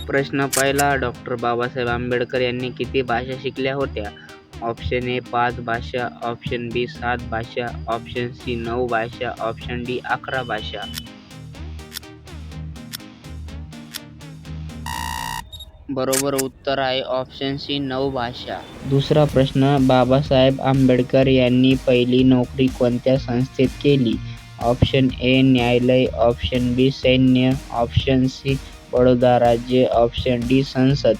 प्रश्न पहिला, डॉक्टर बाबासाहेब आंबेडकर यांनी किती भाषा शिकल्या होत्या? ऑप्शन ए 5 भाषा, ऑप्शन बी 7 भाषा, ऑप्शन सी 9 भाषा, ऑप्शन डी 11 भाषा. बरोबर उत्तर आहे ऑप्शन सी 9 भाषा. दुसरा प्रश्न, बाबासाहेब आंबेडकर यांनी पहिली नोकरी कोणत्या संस्थेत केली? ऑप्शन ए न्यायालय, ऑप्शन बी सैन्य, ऑप्शन सी बडोदा राज्य, ऑप्शन डी संसद.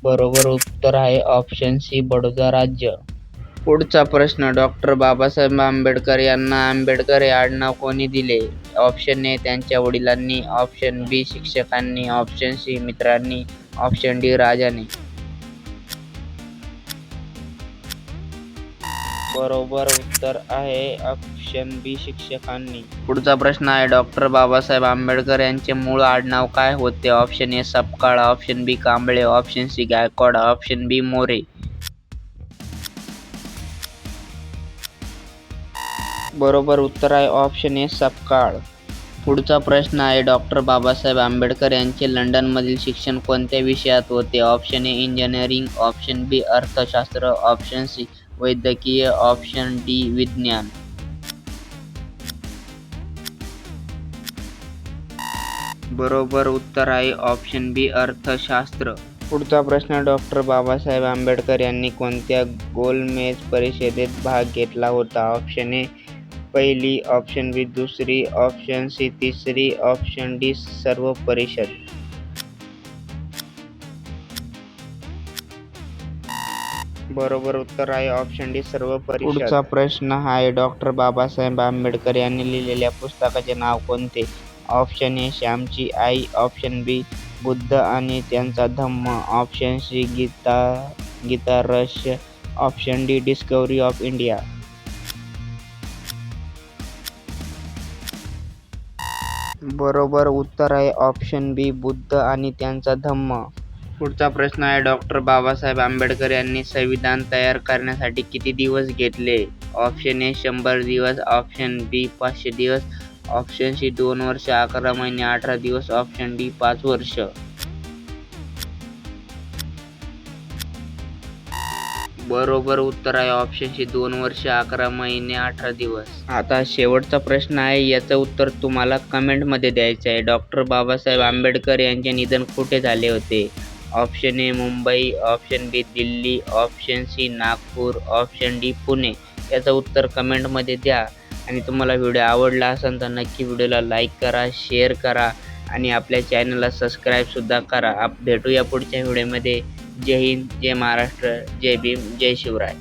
बरोबर उत्तर आहे ऑप्शन सी बडोदा राज्य. पुढचा प्रश्न, डॉक्टर बाबासाहेब आंबेडकर यांना आंबेडकर हे आडनाव कोणी दिले? ऑप्शन ए त्यांच्या वडिलांनी, ऑप्शन बी शिक्षकांनी, ऑप्शन सी मित्रांनी, ऑप्शन डी राजाने. बरोबर उत्तर आहे ऑप्शन बी शिक्षकांनी. पुढचा प्रश्न आहे, डॉक्टर बाबासाहेब आंबेडकर यांचे मूळ आडनाव काय होते? Option A Sapkal, option B Kamble, option C Gaikwad, option B More. बरोबर उत्तर आहे ऑप्शन ए सपकाळ. पुढचा प्रश्न आहे, डॉक्टर बाबासाहेब आंबेडकर यांचे लंडनमधील शिक्षण कोणत्या विषयात होते? ऑप्शन ए इंजिनिअरिंग, ऑप्शन बी अर्थशास्त्र, ऑप्शन सी वैद्यकीय, ऑप्शन डी विज्ञान. बरोबर उत्तर आहे ऑप्शन बी अर्थशास्त्र. पुढचा प्रश्न, डॉक्टर बाबासाहेब आंबेडकर यांनी कोणत्या गोलमेज परिषदेत भाग घेतला होता? ऑप्शन ए पहिली, ऑप्शन बी दुसरी, ऑप्शन सी तिसरी, ऑप्शन डी सर्व परिषद. बरोबर उत्तर आहे ऑप्शन डी सर्व परिषद. पुढचा प्रश्न आहे, डॉक्टर बाबासाहेब आंबेडकर यांनी लिहिलेल्या पुस्तकाचे नाव कोणते? ऑप्शन ए श्यामची आई, ऑप्शन बी बुद्ध आणि त्यांचा धम्म, ऑप्शन सी गीता रहस्य, option D discovery of India. बरोबर उत्तर आहे ऑप्शन बी बुद्ध आणि त्यांचा धम्म. पुढचा प्रश्न आहे, डॉक्टर बाबासाहेब आंबेडकर यांनी संविधान तयार करण्यासाठी किती दिवस घेतले? ऑप्शन ए 100 दिवस, ऑप्शन बी 500 दिवस, ऑप्शन सी 2 वर्ष 11 महिने 18 दिवस, ऑप्शन डी 5 वर्ष. बरोबर उत्तर आहे ऑप्शन सी 2 वर्ष 11 महिने 18 दिवस. आता शेवटचा प्रश्न आहे, याचं उत्तर तुम्हाला कमेंटमध्ये द्यायचं आहे. डॉक्टर बाबासाहेब आंबेडकर यांचे निधन कुठे झाले होते? Option A Mumbai, option B Delhi, option C Nagpur, option D Pune. याचं उत्तर कमेंटमध्ये द्या. आणि तुम्हाला व्हिडिओ आवडला असेल तर नक्की व्हिडिओला लाईक करा, शेअर करा आणि आपल्या चॅनलला सबस्क्राईबसुद्धा करा. भेटूया पुढच्या व्हिडिओमध्ये. जय हिंद, जय महाराष्ट्र, जय भीम, जय शिवराय.